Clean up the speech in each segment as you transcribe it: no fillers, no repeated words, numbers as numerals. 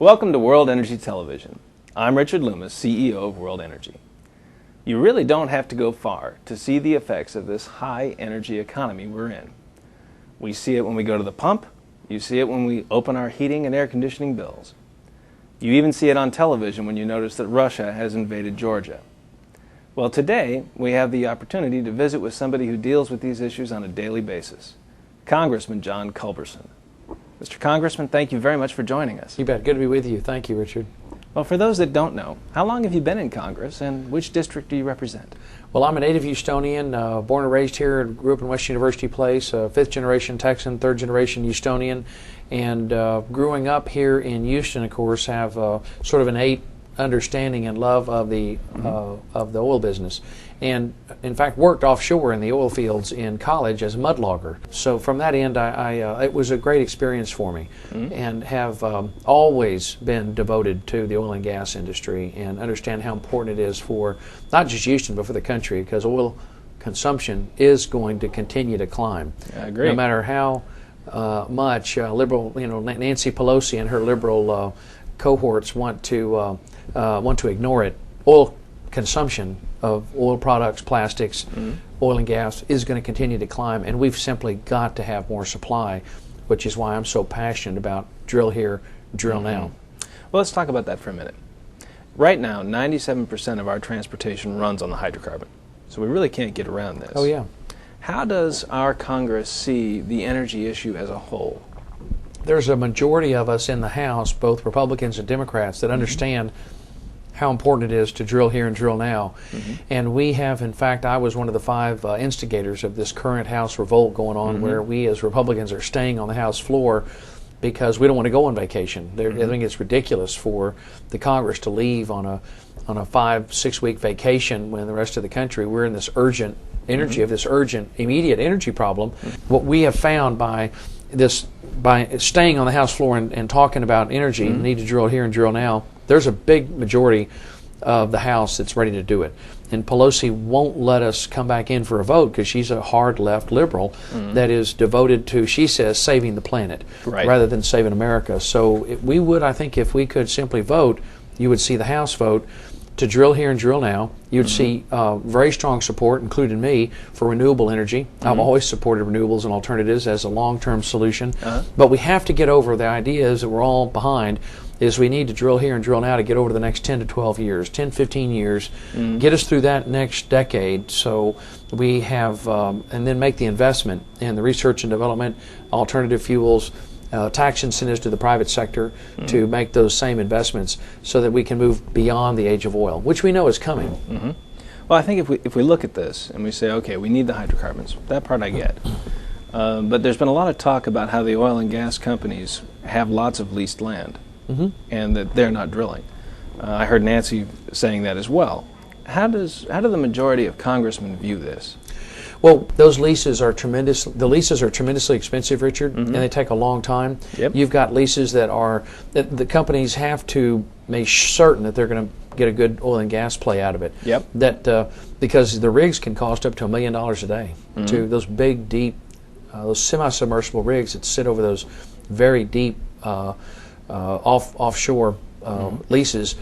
Welcome to World Energy Television. I'm Richard Loomis, CEO of World Energy. You really don't have to go far to see the effects of this high energy economy we're in. We see it when we go to the pump. You see it when we open our heating and air conditioning bills. You even see it on television when you notice that Russia has invaded Georgia. Well, today we have the opportunity to visit with somebody who deals with these issues on a daily basis, Congressman John Culberson. Mr. Congressman, thank you very much for joining us. You bet. Good to be with you. Thank you, Richard. Well, for those that don't know, how long have you been in Congress and which district do you represent? Well, I'm a native Houstonian, born and raised here, grew up in West University Place, fifth generation Texan, third generation Houstonian, and growing up here in Houston, of course, have sort of an innate understanding and love of the oil business, and in fact worked offshore in the oil fields in college as a mud logger. So from that end, it was a great experience for me, and have always been devoted to the oil and gas industry and understand how important it is for not just Houston but for the country, because oil consumption is going to continue to climb. I agree. No matter how much liberal, Nancy Pelosi and her liberal cohorts want to ignore it, oil consumption of oil products, plastics, oil and gas is going to continue to climb, and we've simply got to have more supply, which is why I'm so passionate about drill here, drill now. Well, let's talk about that for a minute. Right now, 97% of our transportation runs on the hydrocarbon, so we really can't get around this. Oh, yeah. How does our Congress see the energy issue as a whole? There's a majority of us in the House, both Republicans and Democrats, that understand how important it is to drill here and drill now. And we have, in fact, I was one of the 5 instigators of this current House revolt going on, where we as Republicans are staying on the House floor because we don't want to go on vacation. I think it's ridiculous for the Congress to leave on a 5-6 week vacation when the rest of the country, we're in this urgent energy of this urgent, immediate energy problem. What we have found by staying on the House floor and talking about energy, need to drill here and drill now, there's a big majority of the House that's ready to do it. And Pelosi won't let us come back in for a vote because she's a hard left liberal that is devoted to, she says, saving the planet rather than saving America. So we would, I think, if we could simply vote, you would see the House vote to drill here and drill now. You'd see very strong support, including me, for renewable energy. I've always supported renewables and alternatives as a long-term solution. But we have to get over the ideas that we're all behind, is we need to drill here and drill now to get over the next 10 to 12 years, 10, 15 years, get us through that next decade, so we have, and then make the investment in the research and development, alternative fuels, tax incentives to the private sector to make those same investments so that we can move beyond the age of oil, which we know is coming. Well, I think if we look at this and we say, okay, we need the hydrocarbons, that part I get. But there's been a lot of talk about how the oil and gas companies have lots of leased land and that they're not drilling. I heard Nancy saying that as well. How do the majority of congressmen view this? Well, those leases are tremendous. The leases are tremendously expensive, Richard, and they take a long time. You've got leases that the companies have to make certain that they're going to get a good oil and gas play out of it. That because the rigs can cost up to $1 million a day. To those big, deep, those semi-submersible rigs that sit over those very deep offshore leases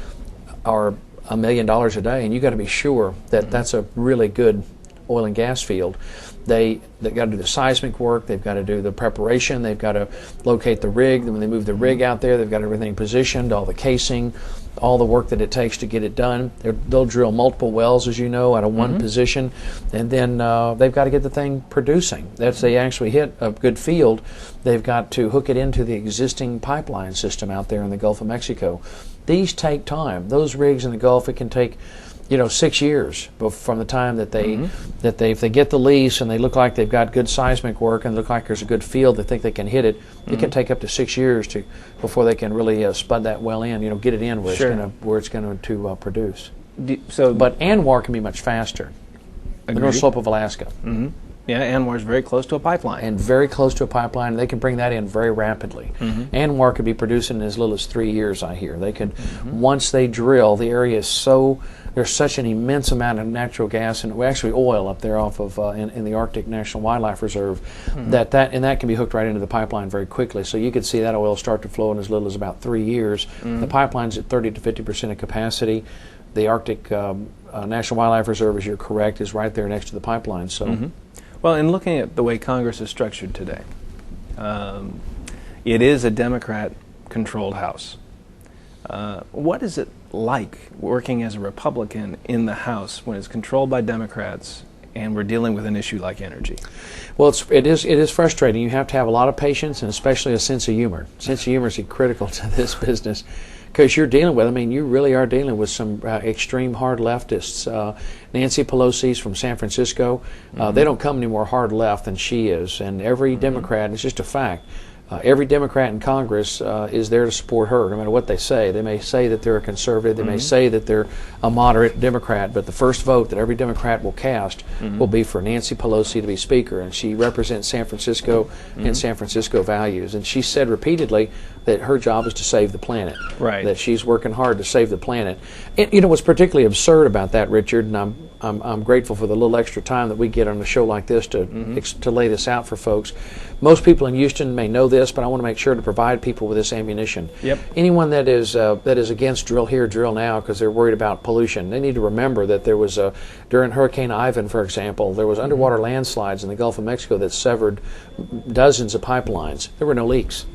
are $1 million a day, and you got to be sure that that's a really good oil and gas field. They've got to do the seismic work, they've got to do the preparation, they've got to locate the rig. When they move the rig out there, they've got everything positioned, all the casing, all the work that it takes to get it done. They'll drill multiple wells, as you know, out of one position, and then they've got to get the thing producing. That's, they actually hit a good field, they've got to hook it into the existing pipeline system out there in the Gulf of Mexico. These take time. Those rigs in the Gulf, it can take 6 years from the time that if they get the lease and they look like they've got good seismic work and look like there's a good field, they think they can hit it. It can take up to 6 years before they can really spud that well in, get it in where it's going to produce. But ANWR can be much faster. The North Slope of Alaska. Yeah, ANWR is very close to a pipeline. And very close to a pipeline. They can bring that in very rapidly. ANWR could be producing in as little as 3 years, I hear. They could, once they drill, the area is so there's such an immense amount of natural gas and actually oil up there off of in the Arctic National Wildlife Reserve that can be hooked right into the pipeline very quickly. So you could see that oil start to flow in as little as about 3 years. The pipeline's at 30 to 50% of capacity. The Arctic National Wildlife Reserve, as you're correct, is right there next to the pipeline. So, well, in looking at the way Congress is structured today, it is a Democrat-controlled House. What is it like working as a Republican in the House when it's controlled by Democrats and we're dealing with an issue like energy? Well, it is frustrating. You have to have a lot of patience and especially a sense of humor. Sense of humor is critical to this business because you're dealing with, you really are dealing with some extreme hard leftists. Nancy Pelosi's from San Francisco. They don't come any more hard left than she is. And every Democrat, it's just a fact, every Democrat in Congress is there to support her, no matter what they say. They may say that they're a conservative, they may say that they're a moderate Democrat, but the first vote that every Democrat will cast will be for Nancy Pelosi to be Speaker, and she represents San Francisco and San Francisco values. And she said repeatedly that her job is to save the planet, that she's working hard to save the planet. And, you know what's particularly absurd about that, Richard, and I'm grateful for the little extra time that we get on a show like this to lay this out for folks. Most people in Houston may know this, but I want to make sure to provide people with this ammunition. Anyone that is against drill here, drill now because they're worried about pollution, they need to remember that there was during Hurricane Ivan, for example, there was underwater landslides in the Gulf of Mexico that severed dozens of pipelines. There were no leaks.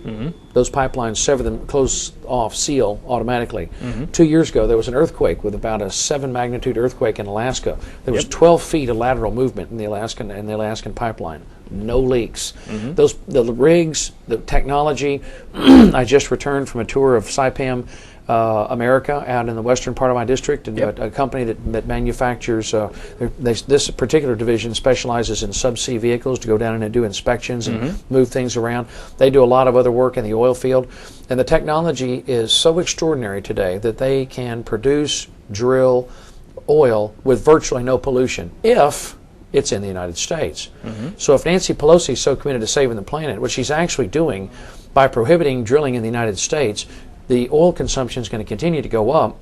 Those pipelines sever them, close off, seal automatically. 2 years ago, there was an earthquake with about a 7 magnitude earthquake in Alaska. There was 12 feet of lateral movement in the Alaskan pipeline. No leaks. The rigs, the technology. I just returned from a tour of Saipem America out in the western part of my district, and a company that manufactures. This particular division specializes in subsea vehicles to go down and do inspections and move things around. They do a lot of other work in the oil field, and the technology is so extraordinary today that they can produce, drill oil with virtually no pollution if it's in the United States. So if Nancy Pelosi is so committed to saving the planet, what she's actually doing by prohibiting drilling in the United States, the oil consumption is going to continue to go up.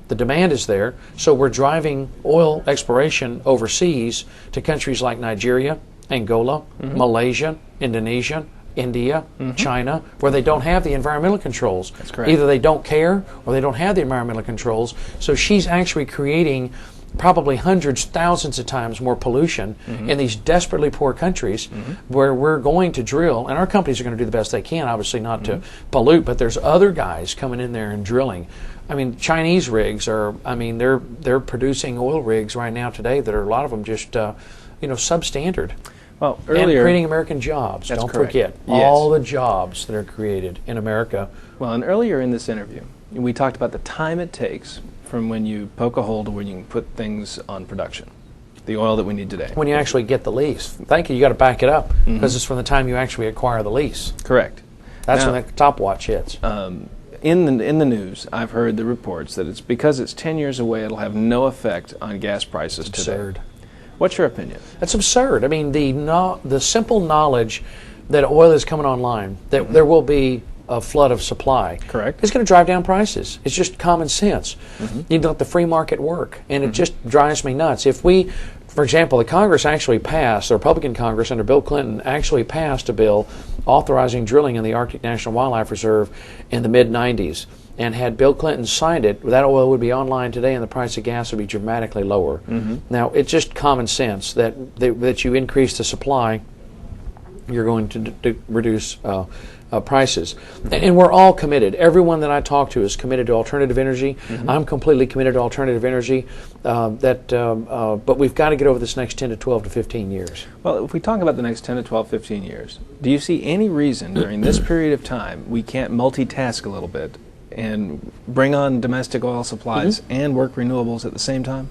The demand is there, so we're driving oil exploration overseas to countries like Nigeria, Angola, Malaysia, Indonesia, India, China, where they don't have the environmental controls. That's correct. Either they don't care or they don't have the environmental controls. So she's actually creating probably hundreds, thousands of times more pollution in these desperately poor countries where we're going to drill, and our companies are going to do the best they can, obviously not to pollute, but there's other guys coming in there and drilling. Chinese rigs are, they're producing oil rigs right now today that are a lot of them just, substandard. Well, earlier, and creating American jobs. Don't forget all the jobs that are created in America. Well, and earlier in this interview, we talked about the time it takes from when you poke a hole to when you can put things on production, the oil that we need today. When you actually get the lease. Thank you. You got to back it up because it's from the time you actually acquire the lease. Correct. That's when the top watch hits. In the news, I've heard the reports that it's because it's 10 years away, it'll have no effect on gas prices today. Absurd. What's your opinion? That's absurd. The simple knowledge that oil is coming online, that there will be a flood of supply. Correct. It's going to drive down prices. It's just common sense. You need to let the free market work, and it just drives me nuts. If we, for example, the Congress actually passed, the Republican Congress under Bill Clinton actually passed a bill authorizing drilling in the Arctic National Wildlife Reserve in the mid-90s. And had Bill Clinton signed it, that oil would be online today and the price of gas would be dramatically lower. Now, it's just common sense that you increase the supply, you're going to reduce prices. And we're all committed. Everyone that I talk to is committed to alternative energy. I'm completely committed to alternative energy. But we've got to get over this next 10 to 12 to 15 years. Well, if we talk about the next 10 to 12, 15 years, do you see any reason during this period of time we can't multitask a little bit and bring on domestic oil supplies and work renewables at the same time?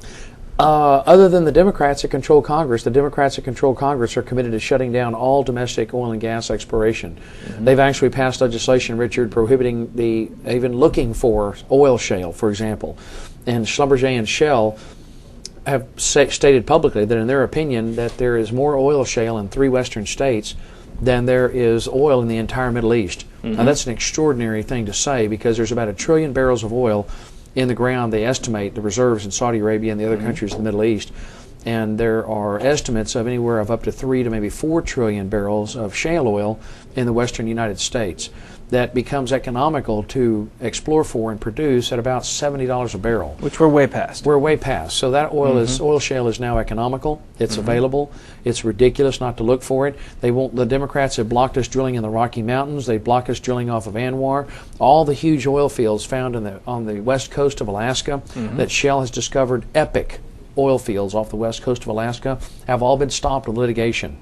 Other than the Democrats that control Congress, the Democrats that control Congress are committed to shutting down all domestic oil and gas exploration. They've actually passed legislation, Richard, prohibiting even looking for oil shale, for example. And Schlumberger and Shell have stated publicly that in their opinion that there is more oil shale in 3 western states than there is oil in the entire Middle East. Now that's an extraordinary thing to say because there's about 1 trillion barrels of oil in the ground. They estimate the reserves in Saudi Arabia and the other countries in the Middle East. And there are estimates of anywhere of up to 3 to maybe 4 trillion barrels of shale oil in the western United States that becomes economical to explore for and produce at about $70 a barrel. Which we're way past. We're way past. So that oil shale is now economical. It's available. It's ridiculous not to look for it. The Democrats have blocked us drilling in the Rocky Mountains. They block us drilling off of Anwar. All the huge oil fields found on the west coast of Alaska that Shell has discovered, epic oil fields off the west coast of Alaska, have all been stopped with litigation.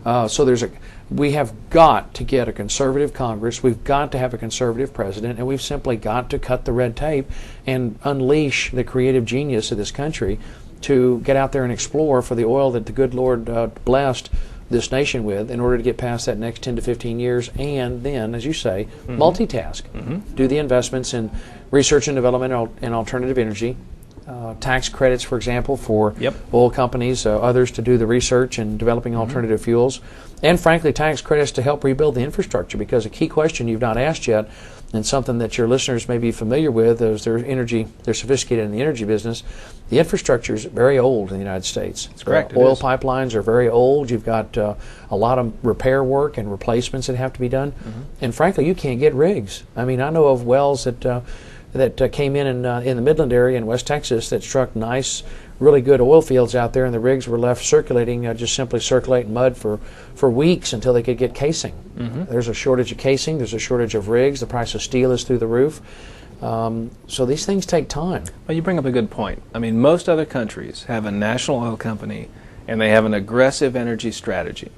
So we have got to get a conservative Congress, we've got to have a conservative president, and we've simply got to cut the red tape and unleash the creative genius of this country to get out there and explore for the oil that the good Lord blessed this nation with in order to get past that next 10 to 15 years, and then, as you say, multitask. Do the investments in research and development and alternative energy, tax credits, for example, for oil companies, others to do the research and developing alternative fuels, and frankly, tax credits to help rebuild the infrastructure. Because a key question you've not asked yet, and something that your listeners may be familiar with, is they're sophisticated in the energy business. The infrastructure is very old in the United States. That's correct. Oil pipelines are very old. You've got a lot of repair work and replacements that have to be done, and frankly, you can't get rigs. I mean, I know of wells that came in the Midland area in West Texas that struck nice, really good oil fields out there, and the rigs were left circulating, just simply circulating mud for weeks until they could get casing. There's a shortage of casing, there's a shortage of rigs, the price of steel is through the roof. So these things take time. Well, you bring up a good point. I mean, most other countries have a national oil company and they have an aggressive energy strategy.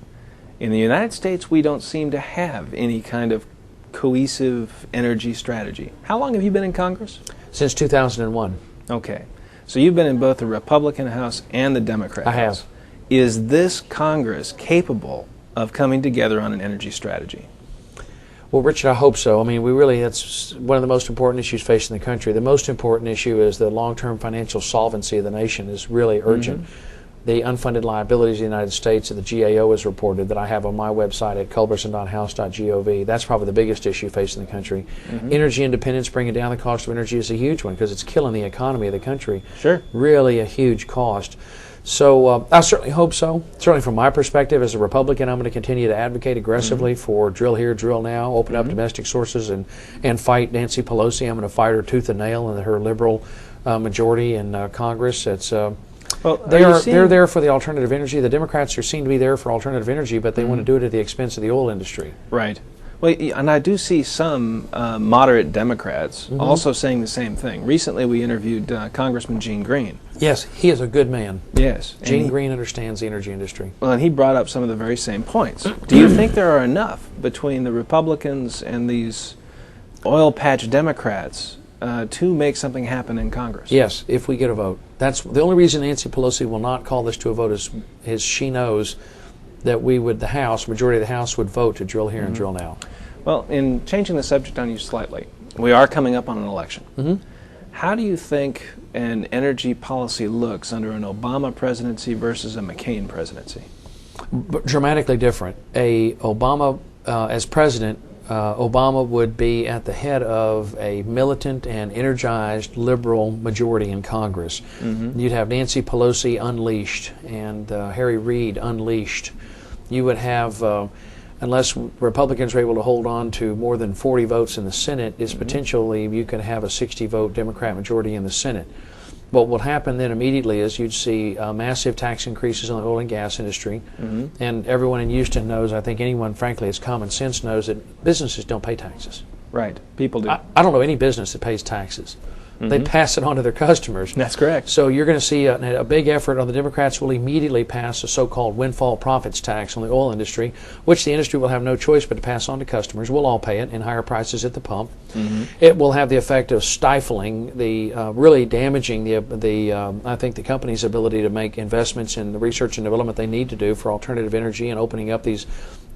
In the United States, we don't seem to have any kind of cohesive energy strategy. How long have you been in Congress? Since 2001. Okay. So you've been in both the Republican House and the Democrat House. I have. Is this Congress capable of coming together on an energy strategy? Well, Richard, I hope so. I mean, that's one of the most important issues facing the country. The most important issue is the long-term financial solvency of the nation is really urgent. The unfunded liabilities of the United States that the GAO has reported, that I have on my website at culberson.house.gov, that's probably the biggest issue facing the country. Energy independence, bringing down the cost of energy, is a huge one because it's killing the economy of the country. Sure. Really a huge cost. So I certainly hope so. Certainly from my perspective as a Republican, I'm going to continue to advocate aggressively for drill here, drill now, open up domestic sources, and fight Nancy Pelosi. I'm going to fight her tooth and nail and her liberal majority in Congress. It's well, they're there for the alternative energy. The Democrats seem to be there for alternative energy, but they want to do it at the expense of the oil industry. Right. Well, and I do see some moderate Democrats also saying the same thing. Recently, we interviewed Congressman Gene Green. Yes, he is a good man. Yes. Gene Green understands the energy industry. Well, and he brought up some of the very same points. Do you think there are enough between the Republicans and these oil patch Democrats to make something happen in Congress? Yes, if we get a vote. That's the only reason Nancy Pelosi will not call this to a vote is she knows that the majority of the House would vote to drill here and drill now. Well, in changing the subject on you slightly, we are coming up on an election. How do you think an energy policy looks under an Obama presidency versus a McCain presidency? Dramatically different. Obama as president, Obama would be at the head of a militant and energized liberal majority in Congress. You'd have Nancy Pelosi unleashed and Harry Reid unleashed. You would have, unless Republicans are able to hold on to more than 40 votes in the Senate, it's potentially you could have a 60-vote Democrat majority in the Senate. What will happen then immediately is you'd see massive tax increases on the oil and gas industry. And everyone in Houston knows, I think anyone, frankly, has common sense knows that businesses don't pay taxes. Right. People do. I don't know any business that pays taxes. They pass it on to their customers. That's correct. So you're going to see a big effort on the Democrats will immediately pass a so-called windfall profits tax on the oil industry, which the industry will have no choice but to pass on to customers. We'll all pay it in higher prices at the pump. It will have the effect of stifling really damaging I think the company's ability to make investments in the research and development they need to do for alternative energy and opening up these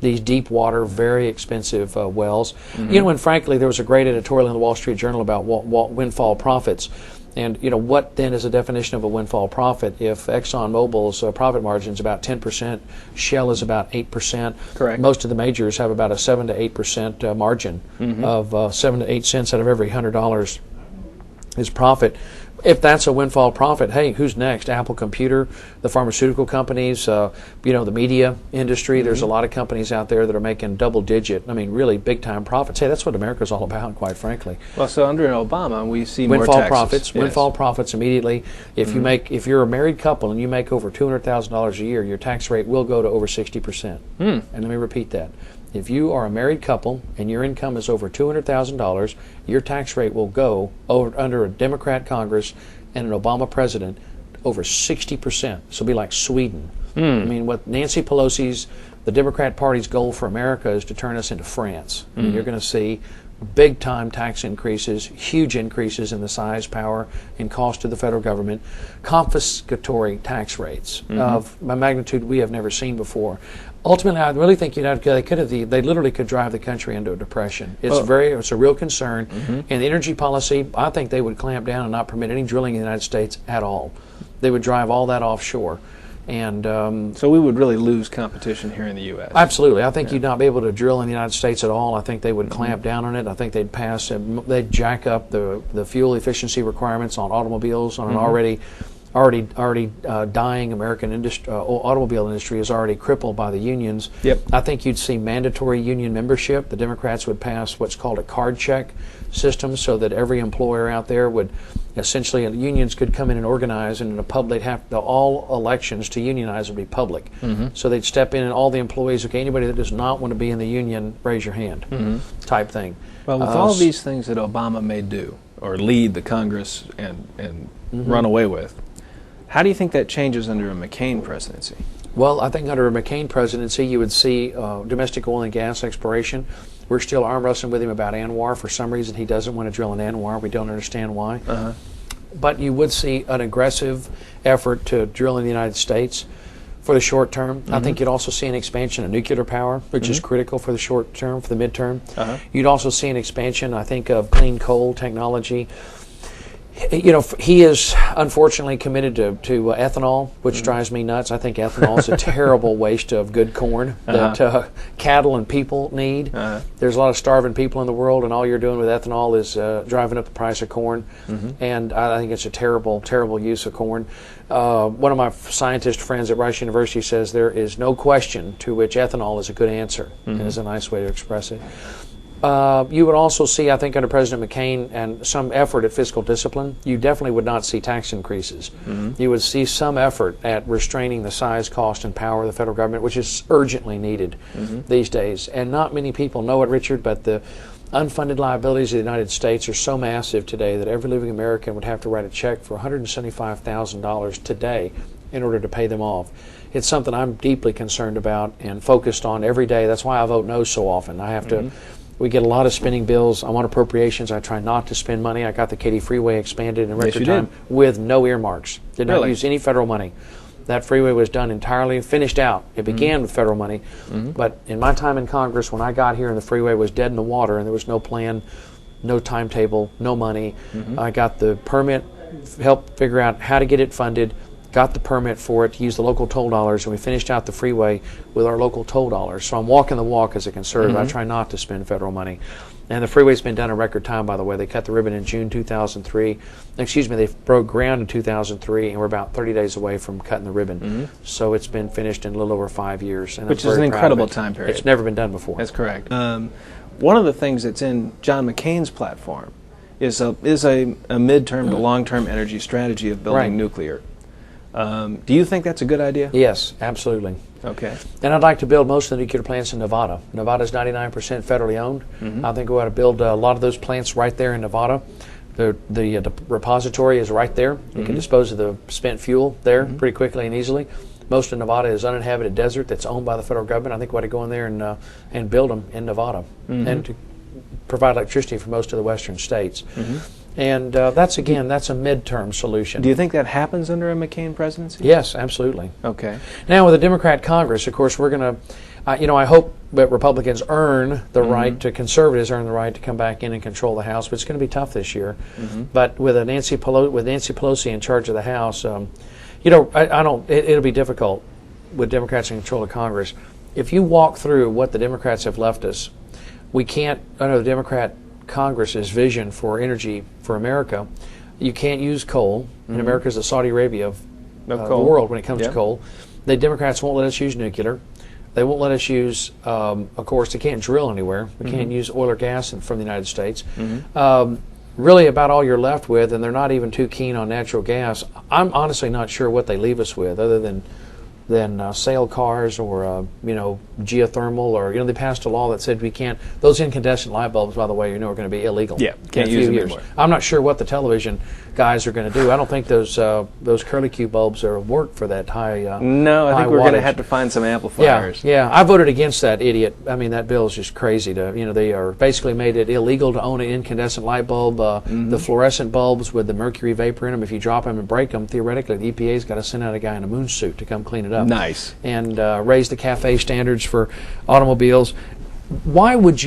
deep water, very expensive wells. You know, and frankly, there was a great editorial in the Wall Street Journal about windfall profits. And, you know, what then is the definition of a windfall profit? If ExxonMobil's profit margin is about 10%, Shell is about 8%. Correct. Most of the majors have about a 7 to 8% margin of 7 to 8 cents out of every $100 his profit. If that's a windfall profit, hey, who's next? Apple Computer, the pharmaceutical companies, the media industry. There's a lot of companies out there that are making double-digit, really big-time profits. Hey, that's what America's all about, quite frankly. Well, so under Obama, we see windfall more taxes. profits. Yes. Windfall profits immediately. If you're a married couple and you make over $200,000 a year, your tax rate will go to over 60%. And let me repeat that. If you are a married couple and your income is over $200,000, your tax rate will go under a Democrat Congress and an Obama president over 60%. So it'll be like Sweden. What Nancy Pelosi's, the Democrat Party's goal for America is to turn us into France. You're going to see big-time tax increases, huge increases in the size, power, and cost of the federal government, confiscatory tax rates of a magnitude we have never seen before. Ultimately, I really think they literally could drive the country into a depression. It's a real concern. And the energy policy, I think they would clamp down and not permit any drilling in the United States at all. They would drive all that offshore. And so we would really lose competition here in the U.S. Absolutely. I think you'd not be able to drill in the United States at all. I think they would clamp down on it. I think they'd jack up the fuel efficiency requirements on automobiles on an already dying American automobile industry is already crippled by the unions. I think you'd see mandatory union membership. The Democrats would pass what's called a card check system so that every employer out there would essentially, unions could come in and organize, and all elections to unionize would be public. So they'd step in and all the employees, anybody that does not want to be in the union, raise your hand, type thing. Well, with all these things that Obama may do or lead the Congress and run away with, how do you think that changes under a McCain presidency? Well, I think under a McCain presidency, you would see domestic oil and gas exploration. We're still arm wrestling with him about ANWR. For some reason, he doesn't want to drill in ANWR. We don't understand why. But you would see an aggressive effort to drill in the United States for the short term. I think you'd also see an expansion of nuclear power, which is critical for the short term, for the midterm. You'd also see an expansion, I think, of clean coal technology. He is unfortunately committed to ethanol, which drives me nuts. I think ethanol is a terrible waste of good corn that cattle and people need. There's a lot of starving people in the world, and all you're doing with ethanol is driving up the price of corn. And I think it's a terrible, terrible use of corn. One of my scientist friends at Rice University says there is no question to which ethanol is a good answer, and is a nice way to express it. You would also see, I think, under President McCain and some effort at fiscal discipline, you definitely would not see tax increases. You would see some effort at restraining the size, cost, and power of the federal government, which is urgently needed these days. And not many people know it, Richard, but the unfunded liabilities of the United States are so massive today that every living American would have to write a check for $175,000 today in order to pay them off. It's something I'm deeply concerned about and focused on every day. That's why I vote no so often. I have to. We get a lot of spending bills. I want appropriations. I try not to spend money. I got the Katy Freeway expanded in record time with no earmarks. Did not use any federal money. That freeway was done entirely, finished out. It began with federal money. But in my time in Congress, when I got here and the freeway was dead in the water and there was no plan, no timetable, no money, I got the permit, helped figure out how to get it funded, got the permit for it, used the local toll dollars, and we finished out the freeway with our local toll dollars. So I'm walking the walk as a conservative. I try not to spend federal money. And the freeway's been done in record time, by the way. They cut the ribbon in June 2003. They broke ground in 2003, and we're about 30 days away from cutting the ribbon. So it's been finished in a little over 5 years. And which is an incredible time period. It's never been done before. That's correct. One of the things that's in John McCain's platform is a midterm to long-term energy strategy of building nuclear. Do you think that's a good idea? Yes, absolutely. Okay. And I'd like to build most of the nuclear plants in Nevada. Nevada's 99% federally owned. I think we ought to build a lot of those plants right there in Nevada. The repository is right there. You can dispose of the spent fuel there pretty quickly and easily. Most of Nevada is uninhabited desert that's owned by the federal government. I think we ought to go in there and build them in Nevada and to provide electricity for most of the western states. And that's a midterm solution. Do you think that happens under a McCain presidency? Yes, absolutely. Okay. Now, with a Democrat Congress, of course, we're going to, I hope that Republicans earn the right to, conservatives earn the right to come back in and control the House, but it's going to be tough this year. But with Nancy Pelosi in charge of the House, it'll be difficult with Democrats in control of Congress. If you walk through what the Democrats have left us, we can't, under the Democrat Congress's vision for energy for America, You can't use coal. And America's the Saudi Arabia of No the coal. world when it comes Yep. to coal. The Democrats won't let us use nuclear. They won't let us use, of course, they can't drill anywhere. We can't use oil or gas from the United States. Really about all you're left with, and they're not even too keen on natural gas. I'm honestly not sure what they leave us with other than sail cars or geothermal, or they passed a law that said we can't. Those incandescent light bulbs, by the way, are going to be illegal. Yeah, can't in a use few them years. anymore. I'm not sure what the television guys are going to do. I don't think those curlicue bulbs are work for that high. No, I think we're going to wattage. have to find some amplifiers. Yeah. I voted against that idiot. I mean, that bill is just crazy. They are basically made it illegal to own an incandescent light bulb. The fluorescent bulbs with the mercury vapor in them, if you drop them and break them, theoretically the EPA's got to send out a guy in a moon suit to come clean it up. Nice. And raise the CAFE standards for automobiles. Why would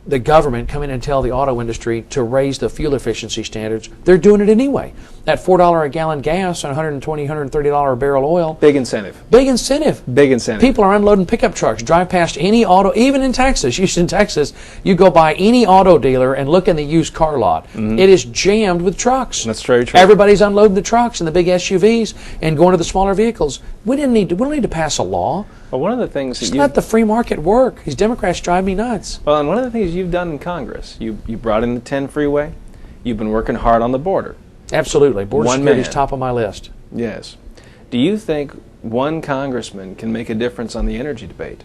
the government come in and tell the auto industry to raise the fuel efficiency standards? They're doing it anyway. At $4 a gallon gas and $120, $130 a barrel oil. Big incentive. Big incentive. Big incentive. People are unloading pickup trucks. Drive past any auto, even in Texas, Houston, Texas, you go by any auto dealer and look in the used car lot. It is jammed with trucks. That's very true. Everybody's unloading the trucks and the big SUVs and going to the smaller vehicles. We don't need to pass a law. Well, one of the things Just that let the free market work. These Democrats drive me nuts. Well, and one of the things you've done in Congress, you brought in the 10 freeway. You've been working hard on the border. Absolutely. Border One security is man. top of my list. Yes. Do you think one congressman can make a difference on the energy debate?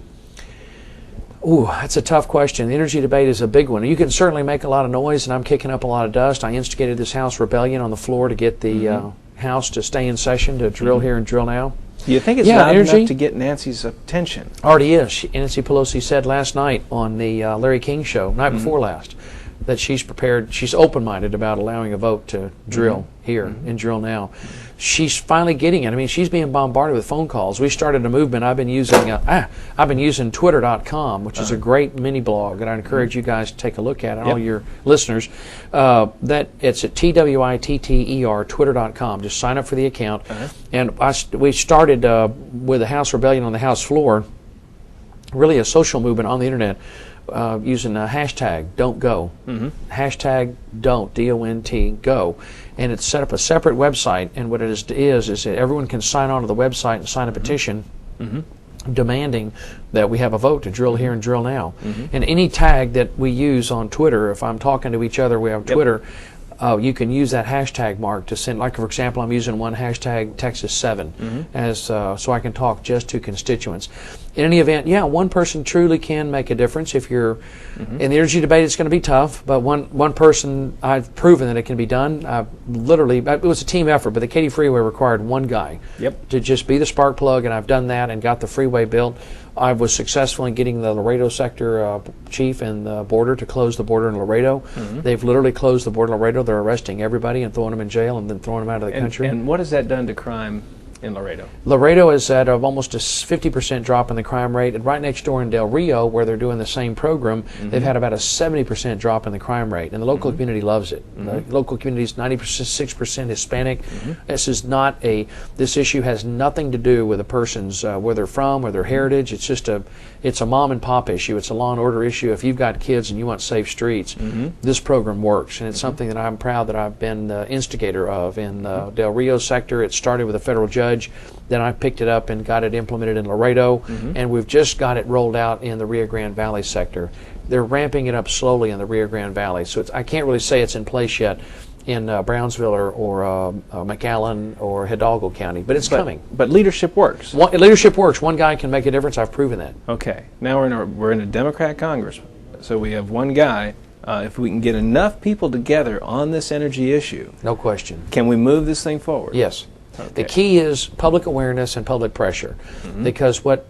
Ooh, that's a tough question. The energy debate is a big one. You can certainly make a lot of noise, and I'm kicking up a lot of dust. I instigated this House rebellion on the floor to get the House to stay in session, to drill here and drill now. Do you think it's not enough to get Nancy's attention? Already is. Nancy Pelosi said last night on the Larry King show, night before last, that she's prepared, she's open-minded about allowing a vote to drill here and drill now. She's finally getting it. I mean, she's being bombarded with phone calls. We started a movement. I've been using Twitter.com, which is a great mini blog that I encourage you guys to take a look at, and all your listeners. That it's at TWITTER, Twitter.com. Just sign up for the account. And we started with the House Rebellion on the House floor, really a social movement on the internet. Using a hashtag don't go, hashtag don't, DONT, go, and it's set up a separate website. And what it is that everyone can sign on to the website and sign a petition demanding that we have a vote to drill here and drill now. And any tag that we use on Twitter, if I'm talking to each other, we have Twitter. You can use that hashtag mark to send, like for example, I'm using one hashtag Texas7 as so I can talk just to constituents. In any event, one person truly can make a difference. If you're in the energy debate, it's going to be tough, but one person, I've proven that it can be done. Literally, it was a team effort, but the Katy Freeway required one guy to just be the spark plug, and I've done that and got the freeway built. I was successful in getting the Laredo sector chief and the border to close the border in Laredo. They've literally closed the border in Laredo. They're arresting everybody and throwing them in jail and then throwing them out of the country. And what has that done to crime in Laredo? Laredo is at almost a 50% drop in the crime rate, and right next door in Del Rio, where they're doing the same program, they've had about a 70% drop in the crime rate, and the local community loves it. The local community is 96% Hispanic. This issue has nothing to do with a person's where they're from or their heritage. It's a mom and pop issue. It's a law and order issue. If you've got kids and you want safe streets, this program works, and it's something that I'm proud that I've been the instigator of in Del Rio sector. It started with a federal judge. Then I picked it up and got it implemented in Laredo, and we've just got it rolled out in the Rio Grande Valley sector. They're ramping it up slowly in the Rio Grande Valley, so I can't really say it's in place yet in Brownsville or McAllen or Hidalgo County, but it's coming. But leadership works. Leadership works. One guy can make a difference. I've proven that. Okay. Now we're in a Democrat Congress, so we have one guy. If we can get enough people together on this energy issue, No question. can we move this thing forward? Yes. Okay. The key is public awareness and public pressure, because what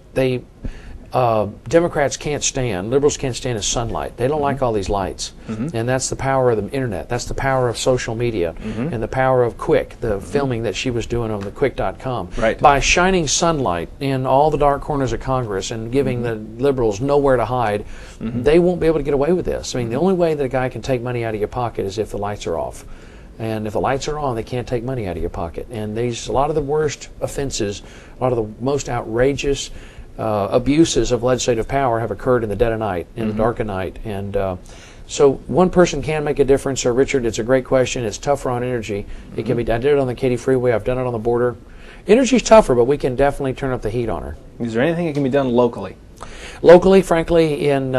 Democrats can't stand, liberals can't stand, is sunlight. They don't like all these lights, and that's the power of the internet. That's the power of social media, and the power of Quick, the filming that she was doing on the Quick.com. Right. By shining sunlight in all the dark corners of Congress and giving the liberals nowhere to hide, they won't be able to get away with this. I mean, the only way that a guy can take money out of your pocket is if the lights are off. And if the lights are on, they can't take money out of your pocket. And a lot of the worst offenses, a lot of the most outrageous abuses of legislative power have occurred in the dead of night, in the dark of night. And So one person can make a difference. So Richard, it's a great question. It's tougher on energy. It can be. I did it on the Katy Freeway. I've done it on the border. Energy's tougher, but we can definitely turn up the heat on her. Is there anything that can be done locally? Locally, frankly, in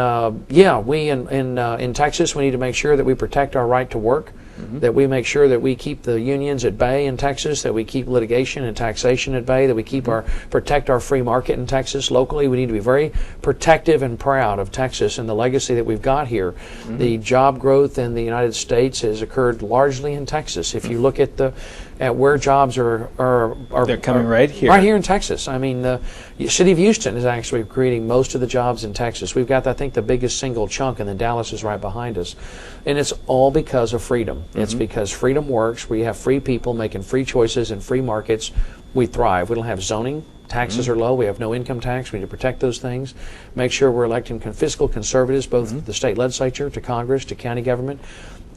Texas, we need to make sure that we protect our right to work, that we make sure that we keep the unions at bay in Texas, that we keep litigation and taxation at bay, that we keep protect our free market in Texas. Locally, we need to be very protective and proud of Texas and the legacy that we've got here. The job growth in the United States has occurred largely in Texas. If you look at where jobs are they're coming right here. Right here in Texas. I mean, the city of Houston is actually creating most of the jobs in Texas. We've got, I think, the biggest single chunk, and then Dallas is right behind us. And it's all because of freedom. It's because freedom works. We have free people making free choices in free markets. We thrive. We don't have zoning. Taxes are low. We have no income tax. We need to protect those things. Make sure we're electing fiscal conservatives, both the state legislature, to Congress, to county government.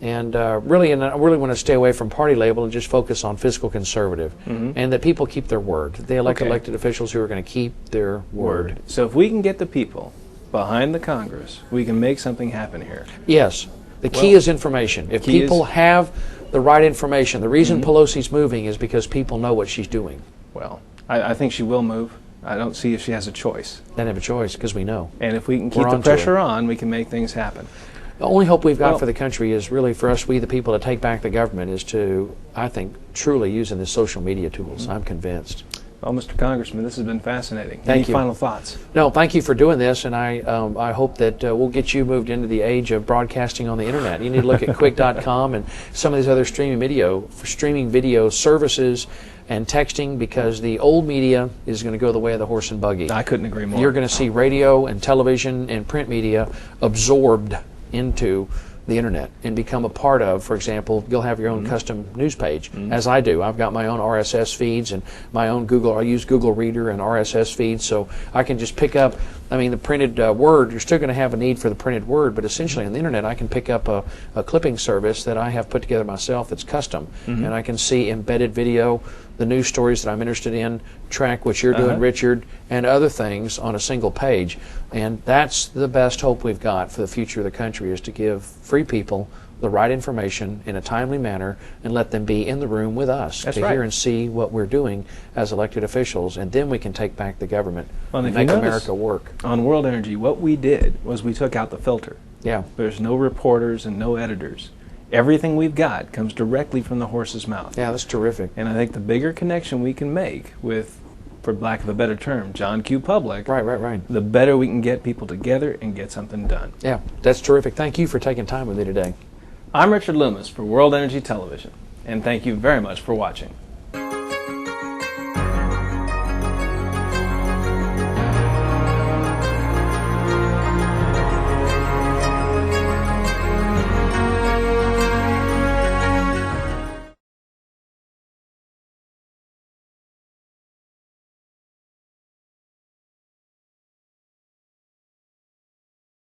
And I really want to stay away from party label and just focus on fiscal conservative, and that people keep their word. They elect elected officials who are going to keep their word. So if we can get the people behind the Congress, we can make something happen here. Yes. The key is information. If people have the right information, the reason Pelosi's moving is because people know what she's doing. Well, I think she will move. I don't see if she has a choice. They have a choice because we know. And if we can keep the pressure on, we can make things happen. The only hope we've got for the country is really for us, we the people, to take back the government is to, I think, truly using the social media tools. I'm convinced. Well, Mr. Congressman, this has been fascinating. Thank you. Any final thoughts? No, thank you for doing this, and I hope that we'll get you moved into the age of broadcasting on the internet. You need to look at quick.com and some of these other streaming video services and texting, because the old media is going to go the way of the horse and buggy. I couldn't agree more. You're going to see radio and television and print media absorbed into the internet and become a part of. For example, you'll have your own custom news page, as I do. I've got my own RSS feeds and my own I use Google Reader and RSS feeds, so I can just pick up, the printed word. You're still going to have a need for the printed word, but essentially on the internet I can pick up a clipping service that I have put together myself that's custom, and I can see embedded video, the news stories that I'm interested in, track what you're doing, Richard, and other things on a single page. And that's the best hope we've got for the future of the country, is to give free people the right information in a timely manner and let them be in the room with us hear and see what we're doing as elected officials, and then we can take back the government and make America work. On World Energy, what we did was we took out the filter. Yeah. There's no reporters and no editors. Everything we've got comes directly from the horse's mouth. Yeah, that's terrific. And I think the bigger connection we can make with, for lack of a better term, John Q. Public, right, the better we can get people together and get something done. Yeah, that's terrific. Thank you for taking time with me today. I'm Richard Loomis for World Energy Television, and thank you very much for watching.